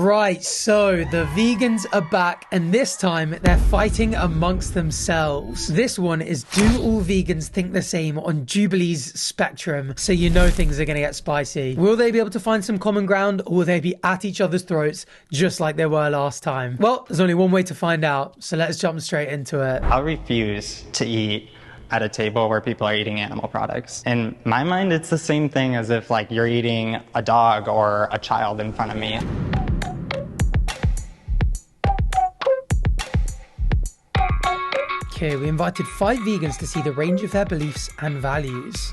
Right, so the vegans are back, and this time they're fighting amongst themselves. This one is, do all vegans think the same on Jubilee's spectrum? So you know things are going to get spicy. Will they be able to find some common ground, or will they be at each other's throats just like they were last time? Well, there's only one way to find out, so let's jump straight into it. I refuse to eat at a table where people are eating animal products. In my mind, it's the same thing as if like you're eating a dog or a child in front of me. Okay, we invited 5 vegans to see the range of their beliefs and values.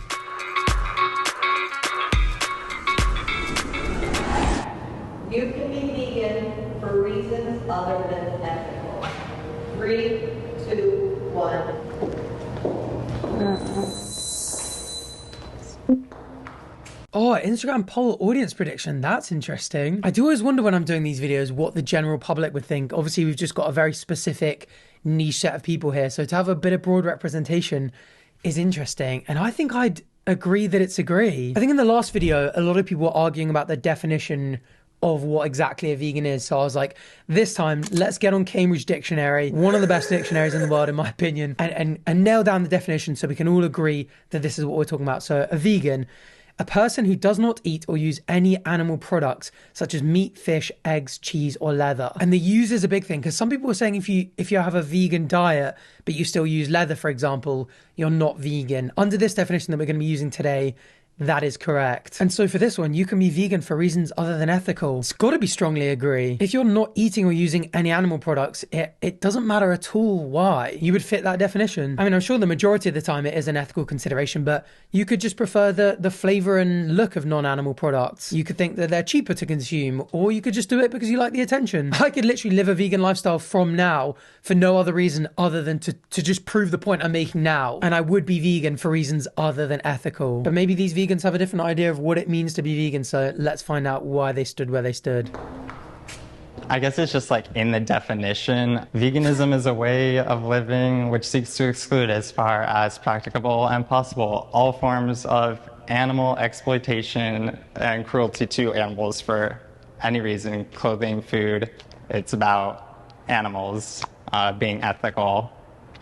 You can be vegan for reasons other than ethical. 3, 2, 1. Oh, Instagram poll audience prediction. That's interesting. I do always wonder when I'm doing these videos what the general public would think. Obviously, we've just got a very specific niche set of people here. So to have a bit of broad representation is interesting. And I think I'd agree that it's agree. I think in the last video, a lot of people were arguing about the definition of what exactly a vegan is. So I was like, this time, let's get on Cambridge Dictionary, one of the best dictionaries in the world, in my opinion, and nail down the definition so we can all agree that this is what we're talking about. So a vegan, a person who does not eat or use any animal products such as meat, fish, eggs, cheese, or leather. And the use is a big thing because some people are saying if you have a vegan diet, but you still use leather, for example, you're not vegan. Under this definition that we're going to be using today, that is correct. And so for this one, you can be vegan for reasons other than ethical. It's got to be strongly agree. If you're not eating or using any animal products, it doesn't matter at all why. You would fit that definition. I mean, I'm sure the majority of the time it is an ethical consideration, but you could just prefer the flavor and look of non-animal products. You could think that they're cheaper to consume, or you could just do it because you like the attention. I could literally live a vegan lifestyle from now for no other reason other than to just prove the point I'm making now. And I would be vegan for reasons other than ethical. But maybe these vegans have a different idea of what it means to be vegan, so let's find out why they stood where they stood. I guess it's just like in the definition, veganism is a way of living which seeks to exclude as far as practicable and possible all forms of animal exploitation and cruelty to animals for any reason, clothing, food. It's about animals being ethical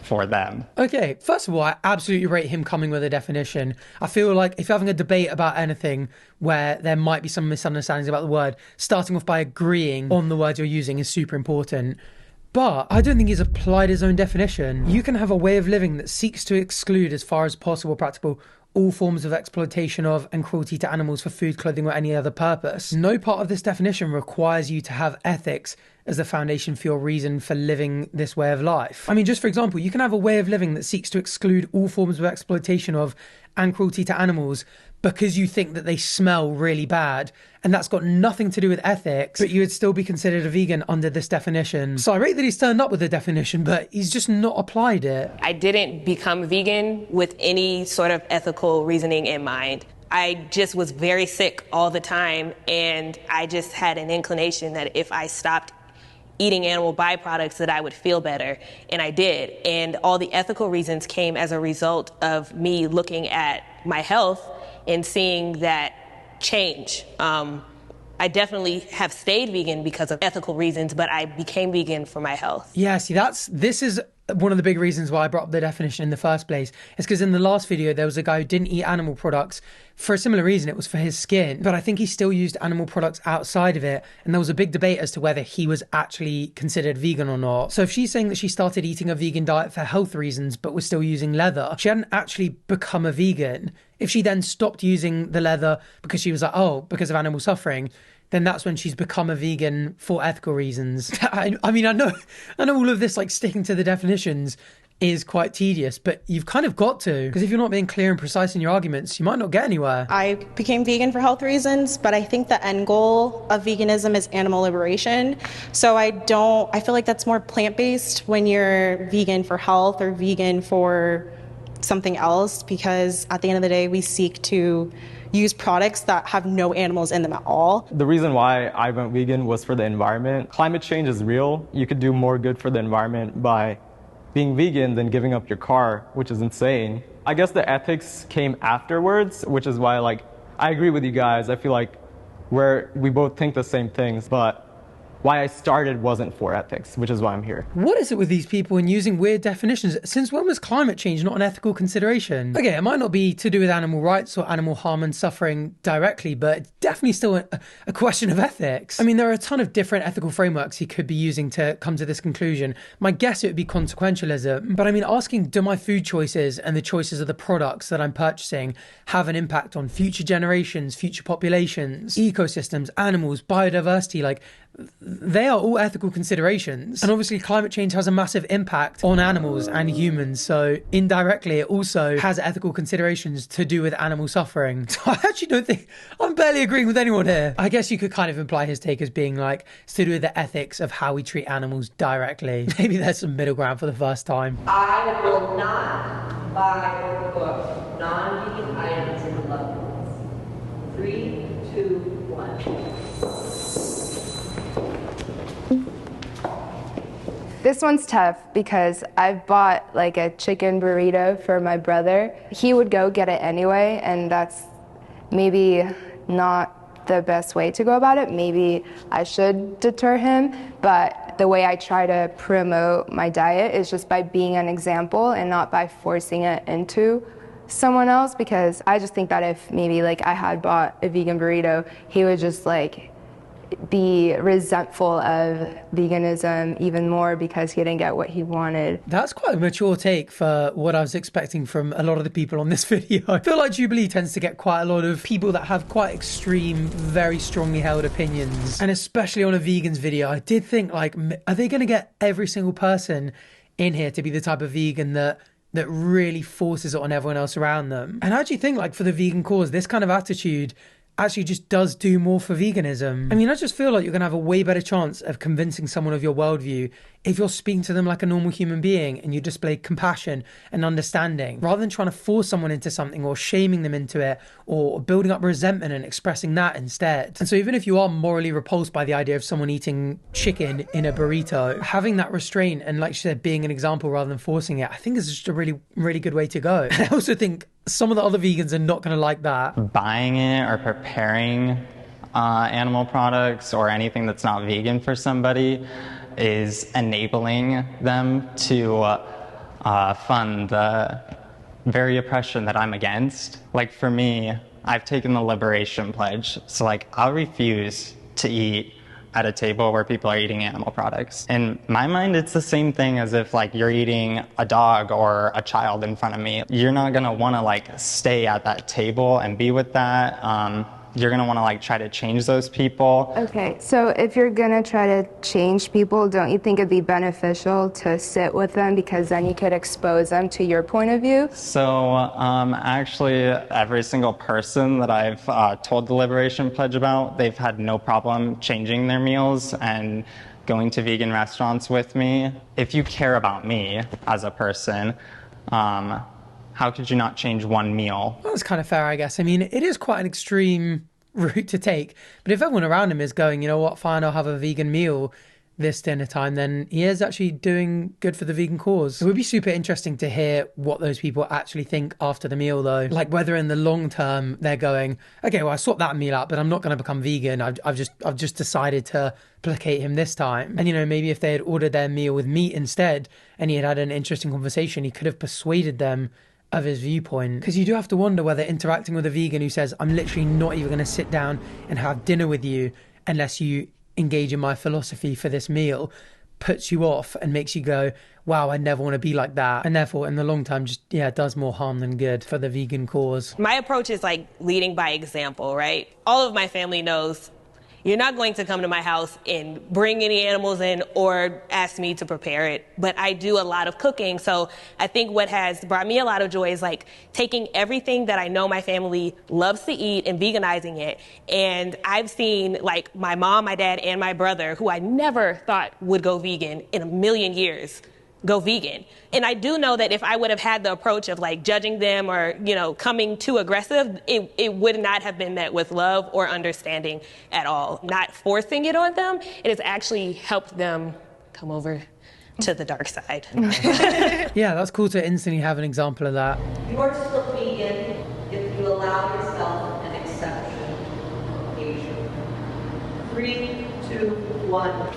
for them. Okay, first of all, I absolutely rate him coming with a definition. I feel like if you're having a debate about anything where there might be some misunderstandings about the word, starting off by agreeing on the word you're using is super important. But I don't think he's applied his own definition. You can have a way of living that seeks to exclude as far as possible practical all forms of exploitation of and cruelty to animals for food, clothing, or any other purpose. No part of this definition requires you to have ethics as the foundation for your reason for living this way of life. I mean, just for example, you can have a way of living that seeks to exclude all forms of exploitation of and cruelty to animals because you think that they smell really bad, and that's got nothing to do with ethics, but you would still be considered a vegan under this definition. So I rate that he's turned up with the definition, but he's just not applied it. I didn't become vegan with any sort of ethical reasoning in mind. I just was very sick all the time, and I just had an inclination that if I stopped eating animal byproducts that I would feel better, and I did. And all the ethical reasons came as a result of me looking at my health and seeing that change. I definitely have stayed vegan because of ethical reasons, but I became vegan for my health. Yeah, see, this is one of the big reasons why I brought up the definition in the first place. It's because in the last video, there was a guy who didn't eat animal products for a similar reason. It was for his skin, but I think he still used animal products outside of it. And there was a big debate as to whether he was actually considered vegan or not. So if she's saying that she started eating a vegan diet for health reasons, but was still using leather, she hadn't actually become a vegan. If she then stopped using the leather because she was like, oh, because of animal suffering, then that's when she's become a vegan for ethical reasons. I mean, I know all of this, like sticking to the definitions is quite tedious, but you've kind of got to, because if you're not being clear and precise in your arguments, you might not get anywhere. I became vegan for health reasons, but I think the end goal of veganism is animal liberation. So I feel like that's more plant-based when you're vegan for health or vegan for something else, because at the end of the day, we seek to use products that have no animals in them at all. The reason why I went vegan was for the environment. Climate change is real. You could do more good for the environment by being vegan than giving up your car, which is insane. I guess the ethics came afterwards, which is why, like, I agree with you guys. I feel like we both think the same things, but why I started wasn't for ethics, which is why I'm here. What is it with these people and using weird definitions? Since when was climate change not an ethical consideration? Okay, it might not be to do with animal rights or animal harm and suffering directly, but it's definitely still a question of ethics. I mean, there are a ton of different ethical frameworks he could be using to come to this conclusion. My guess it would be consequentialism, but I mean, asking, do my food choices and the choices of the products that I'm purchasing have an impact on future generations, future populations, ecosystems, animals, biodiversity? Like, they are all ethical considerations. And obviously climate change has a massive impact on animals and humans, so indirectly it also has ethical considerations to do with animal suffering. So I actually don't think, I'm barely agreeing with anyone here. I guess you could kind of imply his take as being like, it's to do with the ethics of how we treat animals directly. Maybe there's some middle ground for the first time. I will not buy or cook non-vegan items in the loved ones. 3, 2, 1. This one's tough because I've bought like a chicken burrito for my brother. He would go get it anyway, and that's maybe not the best way to go about it. Maybe I should deter him, but the way I try to promote my diet is just by being an example and not by forcing it into someone else, because I just think that if maybe like I had bought a vegan burrito, he would just like be resentful of veganism even more because he didn't get what he wanted. That's quite a mature take for what I was expecting from a lot of the people on this video. I feel like Jubilee tends to get quite a lot of people that have quite extreme, very strongly held opinions. And especially on a vegans video, I did think like, are they going to get every single person in here to be the type of vegan that really forces it on everyone else around them? And I actually think like for the vegan cause, this kind of attitude actually just does do more for veganism. I mean, I just feel like you're going to have a way better chance of convincing someone of your worldview if you're speaking to them like a normal human being and you display compassion and understanding, rather than trying to force someone into something or shaming them into it or building up resentment and expressing that instead. And so even if you are morally repulsed by the idea of someone eating chicken in a burrito, having that restraint and, like you said, being an example rather than forcing it, I think is just a really, really good way to go. And I also think some of the other vegans are not going to like that. Buying it or preparing animal products or anything that's not vegan for somebody is enabling them to fund the very oppression that I'm against. Like for me, I've taken the liberation pledge. So like I'll refuse to eat at a table where people are eating animal products. In my mind, it's the same thing as if like you're eating a dog or a child in front of me. You're not gonna wanna like stay at that table and be with that. You're gonna wanna like try to change those people. Okay, so if you're gonna try to change people, don't you think it'd be beneficial to sit with them, because then you could expose them to your point of view? So actually every single person that I've told the Liberation Pledge about, they've had no problem changing their meals and going to vegan restaurants with me. If you care about me as a person, how could you not change one meal? That's kind of fair, I guess. I mean, it is quite an extreme route to take. But if everyone around him is going, you know what, fine, I'll have a vegan meal this dinner time, then he is actually doing good for the vegan cause. It would be super interesting to hear what those people actually think after the meal, though. Like whether in the long term they're going, okay, well, I swapped that meal out, but I'm not going to become vegan. I've just decided to placate him this time. And, you know, maybe if they had ordered their meal with meat instead and he had had an interesting conversation, he could have persuaded them of his viewpoint. Because you do have to wonder whether interacting with a vegan who says, I'm literally not even going to sit down and have dinner with you unless you engage in my philosophy for this meal, puts you off and makes you go, wow, I never want to be like that. And therefore, in the long term, just, yeah, it does more harm than good for the vegan cause. My approach is like leading by example, right? All of my family knows you're not going to come to my house and bring any animals in or ask me to prepare it, but I do a lot of cooking. So I think what has brought me a lot of joy is like taking everything that I know my family loves to eat and veganizing it. And I've seen like my mom, my dad, and my brother, who I never thought would go vegan in a million years, go vegan. And I do know that if I would have had the approach of like judging them or, you know, coming too aggressive, it would not have been met with love or understanding at all. Not forcing it on them, it has actually helped them come over to the dark side. Yeah, that's cool to instantly have an example of that. You are still vegan if you allow yourself an exception occasionally. 3, 2, 1.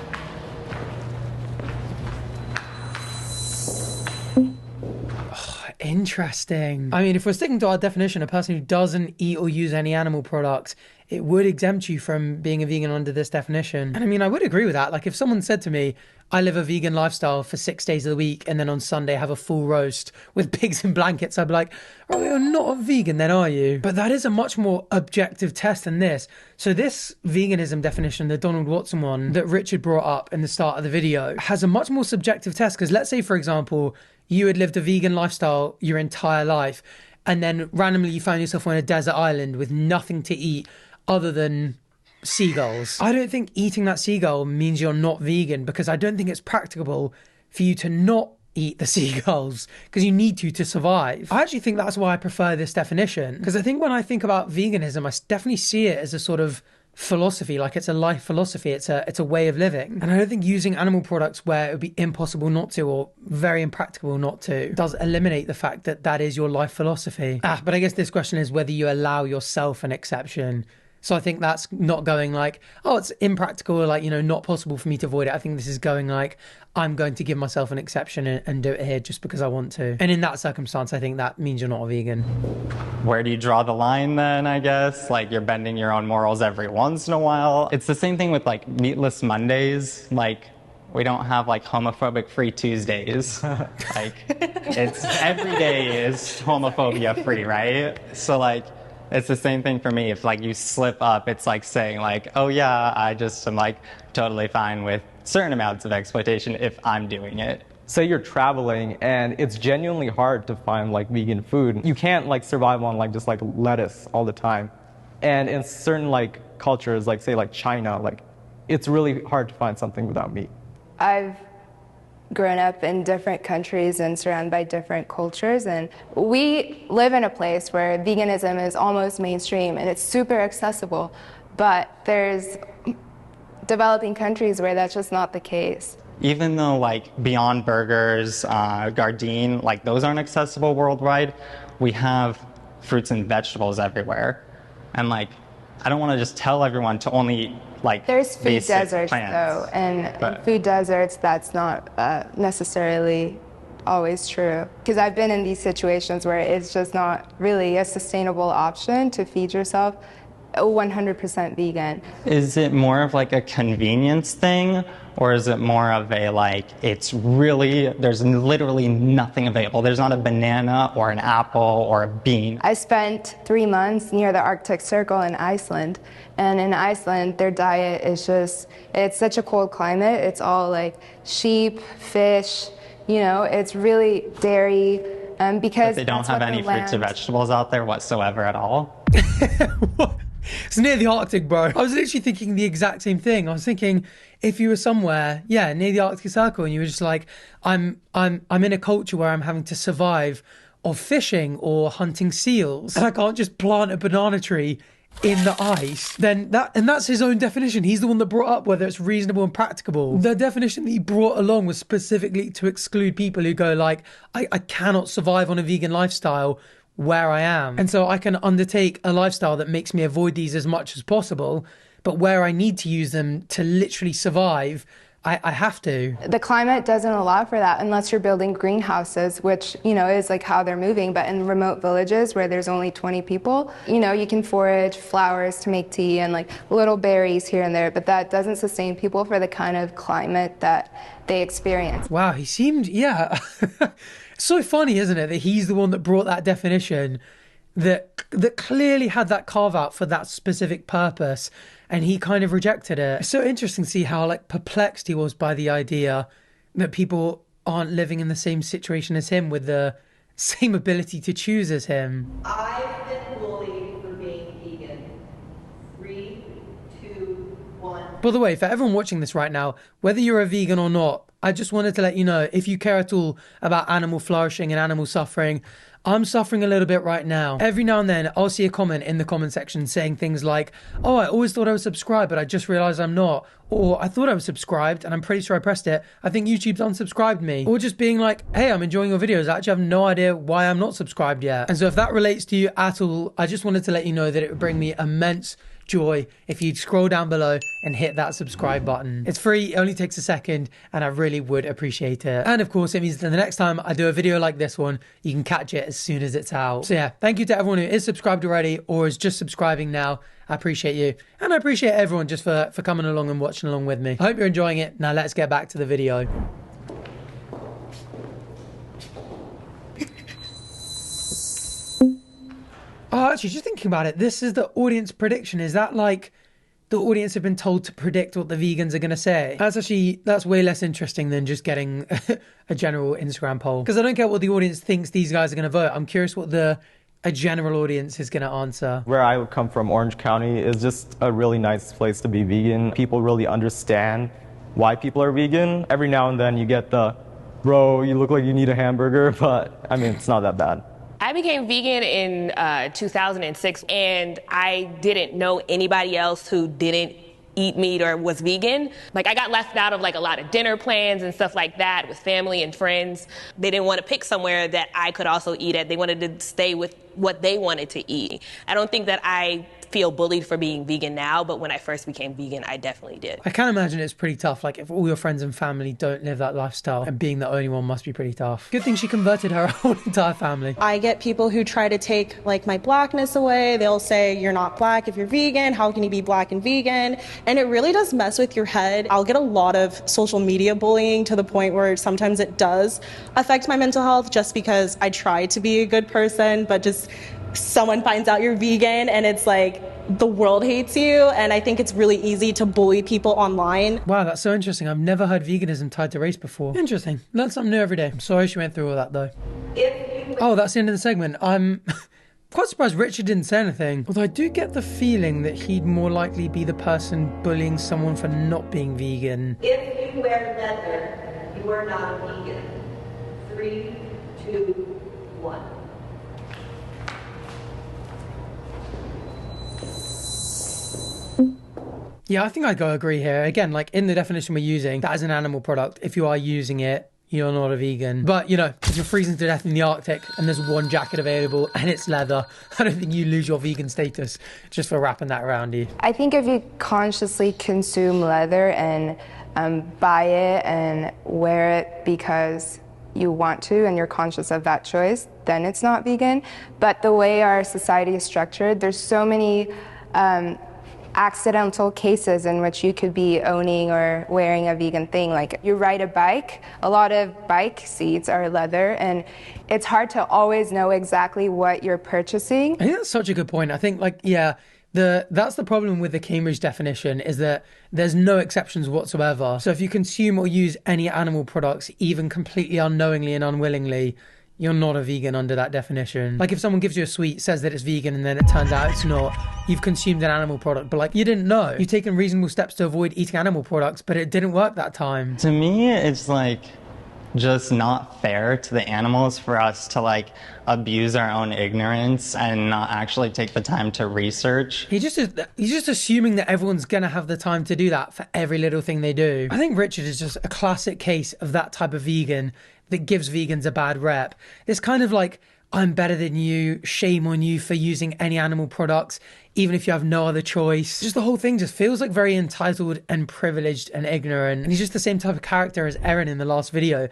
Interesting. I mean, if we're sticking to our definition, a person who doesn't eat or use any animal products, it would exempt you from being a vegan under this definition. And I mean, I would agree with that. Like if someone said to me, I live a vegan lifestyle for 6 days of the week and then on Sunday have a full roast with pigs in blankets, I'd be like, oh, you're not a vegan then, are you? But that is a much more objective test than this. So this veganism definition, the Donald Watson one that Richard brought up in the start of the video, has a much more subjective test. Because let's say, for example, you had lived a vegan lifestyle your entire life and then randomly you found yourself on a desert island with nothing to eat other than seagulls. I don't think eating that seagull means you're not vegan, because I don't think it's practicable for you to not eat the seagulls, because you need to survive. I actually think that's why I prefer this definition, because I think when I think about veganism, I definitely see it as a sort of philosophy, like it's a life philosophy, it's a way of living. And I don't think using animal products where it would be impossible not to, or very impractical not to, does eliminate the fact that that is your life philosophy. But I guess this question is whether you allow yourself an exception. So I think that's not going like, oh, it's impractical, or like, you know, not possible for me to avoid it. I think this is going like, I'm going to give myself an exception and do it here just because I want to. And in that circumstance, I think that means you're not a vegan. Where do you draw the line then, I guess? Like you're bending your own morals every once in a while. It's the same thing with like meatless Mondays. Like we don't have like homophobic free Tuesdays. Like it's every day is homophobia free, right? So like, it's the same thing for me. If like you slip up, it's like saying like, oh yeah, I just am like totally fine with certain amounts of exploitation if I'm doing it. Say you're traveling and it's genuinely hard to find like vegan food. You can't like survive on like just like lettuce all the time. And in certain like cultures, like say like China, like it's really hard to find something without meat. I've grown up in different countries and surrounded by different cultures, and we live in a place where veganism is almost mainstream and it's super accessible, but there's developing countries where that's just not the case. Even though like Beyond Burgers, Gardein, like those aren't accessible worldwide, we have fruits and vegetables everywhere. And like, I don't want to just tell everyone to only eat like there's food basic deserts plants, though, and in food deserts that's not necessarily always true. Because I've been in these situations where it's just not really a sustainable option to feed yourself 100% vegan. Is it more of like a convenience thing, or is it more of a like, it's really, there's literally nothing available? There's not a banana or an apple or a bean. I spent 3 months near the Arctic Circle in Iceland, and in Iceland their diet is just, it's such a cold climate, it's all like sheep, fish, you know, it's really dairy, because but they don't have any fruits or vegetables out there whatsoever at all? What? It's near the Arctic, bro. I was literally thinking the exact same thing. I was thinking if you were somewhere, yeah, near the Arctic Circle, and you were just like, I'm in a culture where I'm having to survive of fishing or hunting seals, and I can't just plant a banana tree in the ice, then that's his own definition. He's the one that brought up whether it's reasonable and practicable. The definition that he brought along was specifically to exclude people who go like, I cannot survive on a vegan lifestyle where I am, and so I can undertake a lifestyle that makes me avoid these as much as possible, but where I need to use them to literally survive, I have to. The climate doesn't allow for that unless you're building greenhouses, which, you know, is like how they're moving. But in remote villages where there's only 20 people, you know, you can forage flowers to make tea and like little berries here and there, but that doesn't sustain people for the kind of climate that they experience. Wow, he seemed, yeah. So funny, isn't it, that he's the one that brought that definition that clearly had that carve out for that specific purpose, and he kind of rejected it. It's so interesting to see how like perplexed he was by the idea that people aren't living in the same situation as him with the same ability to choose as him. I've been bullied for being vegan. 3, 2, 1. By the way, for everyone watching this right now, whether you're a vegan or not, I just wanted to let you know, if you care at all about animal flourishing and animal suffering, I'm suffering a little bit right now. Every now and then, I'll see a comment in the comment section saying things like, oh, I always thought I was subscribed, but I just realized I'm not. Or I thought I was subscribed, and I'm pretty sure I pressed it. I think YouTube's unsubscribed me. Or just being like, hey, I'm enjoying your videos. I actually have no idea why I'm not subscribed yet. And so if that relates to you at all, I just wanted to let you know that it would bring me immense joy if you'd scroll down below and hit that subscribe button. It's free, it only takes a second, and I really would appreciate it. And of course, it means that the next time I do a video like this one, you can catch it as soon as it's out. So yeah, thank you to everyone who is subscribed already or is just subscribing now. I appreciate you. And I appreciate everyone just for coming along and watching along with me. I hope you're enjoying it. Now let's get back to the video. Oh, actually, just thinking about it, this is the audience prediction. Is that like the audience have been told to predict what the vegans are going to say? That's way less interesting than just getting a general Instagram poll. Because I don't care what the audience thinks these guys are going to vote. I'm curious what a general audience is going to answer. Where I come from, Orange County, is just a really nice place to be vegan. People really understand why people are vegan. Every now and then you get the, bro, you look like you need a hamburger, but I mean, it's not that bad. I became vegan in 2006, and I didn't know anybody else who didn't eat meat or was vegan. Like, I got left out of like a lot of dinner plans and stuff like that with family and friends. They didn't want to pick somewhere that I could also eat at. They wanted to stay with what they wanted to eat. I don't think that I feel bullied for being vegan now, but when I first became vegan, I definitely did. I can't imagine it's pretty tough. Like, if all your friends and family don't live that lifestyle, and being the only one must be pretty tough. Good thing she converted her whole entire family. I get people who try to take like my blackness away. They'll say, you're not black if you're vegan. How can you be black and vegan? And it really does mess with your head. I'll get a lot of social media bullying to the point where sometimes it does affect my mental health just because I try to be a good person, but just someone finds out you're vegan and it's like the world hates you. And I think it's really easy to bully people online. Wow, that's so interesting. I've never heard veganism tied to race before. Interesting. Learn something new every day. I'm sorry she went through all that though. Oh, that's the end of the segment. I'm quite surprised Richard didn't say anything. Although I do get the feeling that he'd more likely be the person bullying someone for not being vegan. If you wear leather, you are not a vegan. 3, 2, 1. Yeah, I think I'd go agree here. Again, like in the definition we're using, that is an animal product. If you are using it, you're not a vegan. But, you know, if you're freezing to death in the Arctic and there's one jacket available and it's leather, I don't think you lose your vegan status just for wrapping that around you. I think if you consciously consume leather and buy it and wear it because you want to and you're conscious of that choice, then it's not vegan. But the way our society is structured, there's so many accidental cases in which you could be owning or wearing a vegan thing. Like, you ride a bike, a lot of bike seats are leather, and it's hard to always know exactly what you're purchasing. I think that's such a good point. I think, like, yeah, that's the problem with the Cambridge definition, is that there's no exceptions whatsoever. So if you consume or use any animal products, even completely unknowingly and unwillingly, you're not a vegan under that definition. Like, if someone gives you a sweet, says that it's vegan, and then it turns out it's not, you've consumed an animal product, but like, you didn't know. You've taken reasonable steps to avoid eating animal products, but it didn't work that time. To me, it's like just not fair to the animals for us to like abuse our own ignorance and not actually take the time to research. He's just assuming that everyone's gonna have the time to do that for every little thing they do. I think Richard is just a classic case of that type of vegan that gives vegans a bad rep. This kind of like, I'm better than you, shame on you for using any animal products, even if you have no other choice. Just the whole thing just feels like very entitled and privileged and ignorant. And he's just the same type of character as Erin in the last video.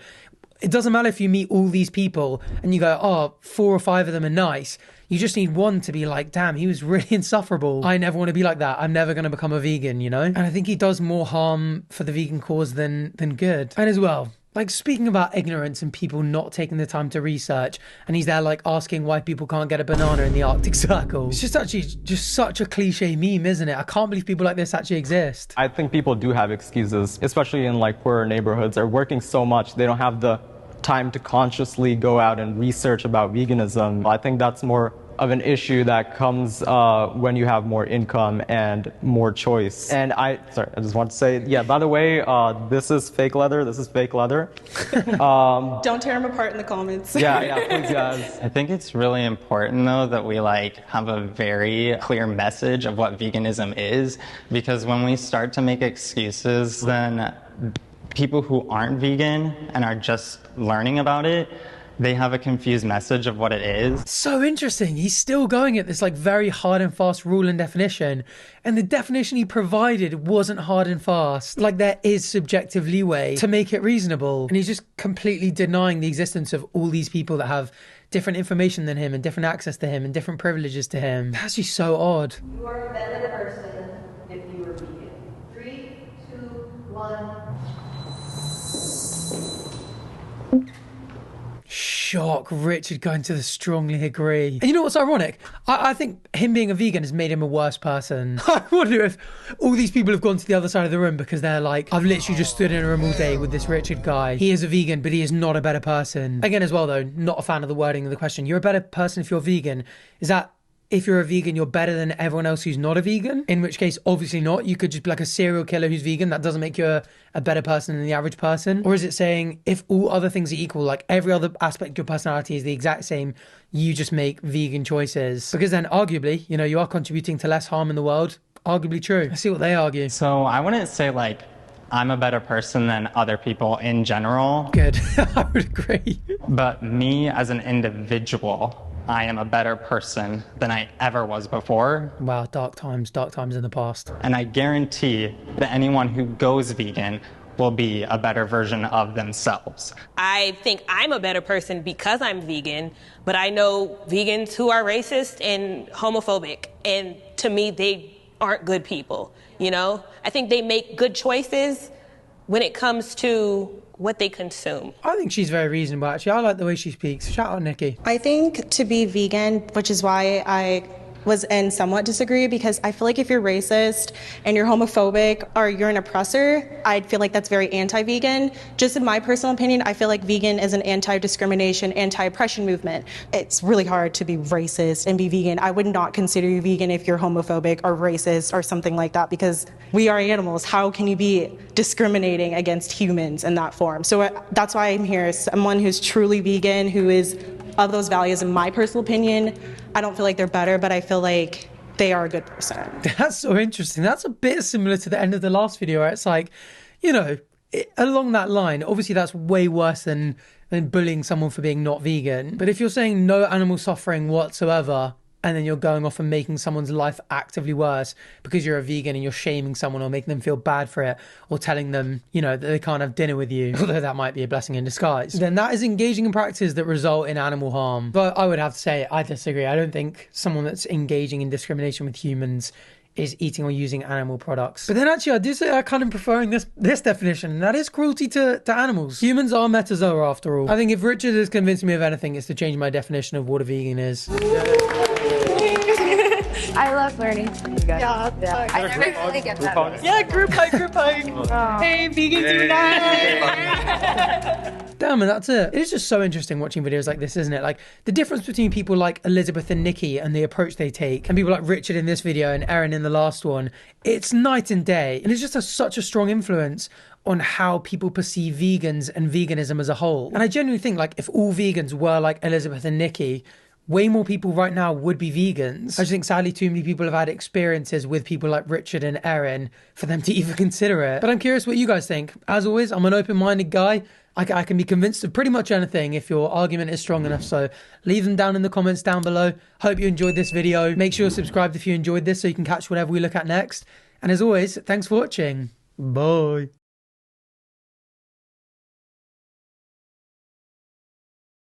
It doesn't matter if you meet all these people and you go, oh, 4 or 5 of them are nice. You just need one to be like, damn, he was really insufferable. I never want to be like that. I'm never going to become a vegan, you know? And I think he does more harm for the vegan cause than good. And as well, like, speaking about ignorance and people not taking the time to research, and he's there like asking why people can't get a banana in the Arctic Circle. It's just actually just such a cliche meme, isn't it? I can't believe people like this actually exist. I think people do have excuses, especially in like poorer neighborhoods. They're working so much, they don't have the time to consciously go out and research about veganism. I think that's more of an issue that comes when you have more income and more choice. And I just want to say, yeah, by the way, this is fake leather. This is fake leather. Don't tear them apart in the comments. Yeah, please, guys. I think it's really important, though, that we like have a very clear message of what veganism is, because when we start to make excuses, then people who aren't vegan and are just learning about it they have a confused message of what it is. So interesting. He's still going at this like very hard and fast rule and definition. And the definition he provided wasn't hard and fast. Like there is subjective leeway to make it reasonable. And he's just completely denying the existence of all these people that have different information than him and different access to him and different privileges to him. That's just so odd. You are a better person if you were vegan. 3, 2, 1. Shock. Richard going to the strongly agree. And you know what's ironic? I think him being a vegan has made him a worse person. I wonder if all these people have gone to the other side of the room because they're like, I've literally just stood in a room all day with this Richard guy. He is a vegan, but he is not a better person. Again, as well, though, not a fan of the wording of the question. You're a better person if you're vegan. Is that if you're a vegan, you're better than everyone else who's not a vegan? In which case, obviously not. You could just be like a serial killer who's vegan. That doesn't make you a better person than the average person. Or is it saying if all other things are equal, like every other aspect of your personality is the exact same, you just make vegan choices? Because then arguably, you know, you are contributing to less harm in the world. Arguably true. Let's see what they argue. So I wouldn't say like I'm a better person than other people in general. Good. I would agree. But me as an individual, I am a better person than I ever was before. Wow, dark times in the past. And I guarantee that anyone who goes vegan will be a better version of themselves. I think I'm a better person because I'm vegan, but I know vegans who are racist and homophobic, and to me, they aren't good people, you know? I think they make good choices when it comes to what they consume. I think she's very reasonable, actually. I like the way she speaks. Shout out, Nikki. I think to be vegan, which is why I was in somewhat disagree, because I feel like if you're racist and you're homophobic or you're an oppressor, I'd feel like that's very anti-vegan. Just in my personal opinion, I feel like vegan is an anti-discrimination, anti-oppression movement. It's really hard to be racist and be vegan. I would not consider you vegan if you're homophobic or racist or something like that, because we are animals. How can you be discriminating against humans in that form? So that's why I'm here, someone who's truly vegan, who is of those values. In my personal opinion, I don't feel like they're better, but I feel like they are a good person. That's so interesting. That's a bit similar to the end of the last video where it's like, you know, along that line, obviously that's way worse than bullying someone for being not vegan. But if you're saying no animal suffering whatsoever, and then you're going off and making someone's life actively worse because you're a vegan and you're shaming someone or making them feel bad for it or telling them, you know, that they can't have dinner with you, although that might be a blessing in disguise, then that is engaging in practices that result in animal harm. But I would have to say, I disagree. I don't think someone that's engaging in discrimination with humans is eating or using animal products. But then actually I do say I kind of preferring this definition, and that is cruelty to animals. Humans are metazoa after all. I think if Richard has convinced me of anything, it's to change my definition of what a vegan is. I love learning from you guys. Yeah. I never really get that. Yeah, group hug. Hey, vegans unite! Damn, and that's it. It is just so interesting watching videos like this, isn't it? Like, the difference between people like Elizabeth and Nikki and the approach they take, and people like Richard in this video and Erin in the last one, it's night and day. And it's just such a strong influence on how people perceive vegans and veganism as a whole. And I genuinely think, like, if all vegans were like Elizabeth and Nikki, way more people right now would be vegans. I just think sadly too many people have had experiences with people like Richard and Erin for them to even consider it. But I'm curious what you guys think. As always, I'm an open-minded guy. I can be convinced of pretty much anything if your argument is strong enough. So leave them down in the comments down below. Hope you enjoyed this video. Make sure you're subscribed if you enjoyed this so you can catch whatever we look at next. And as always, thanks for watching. Bye.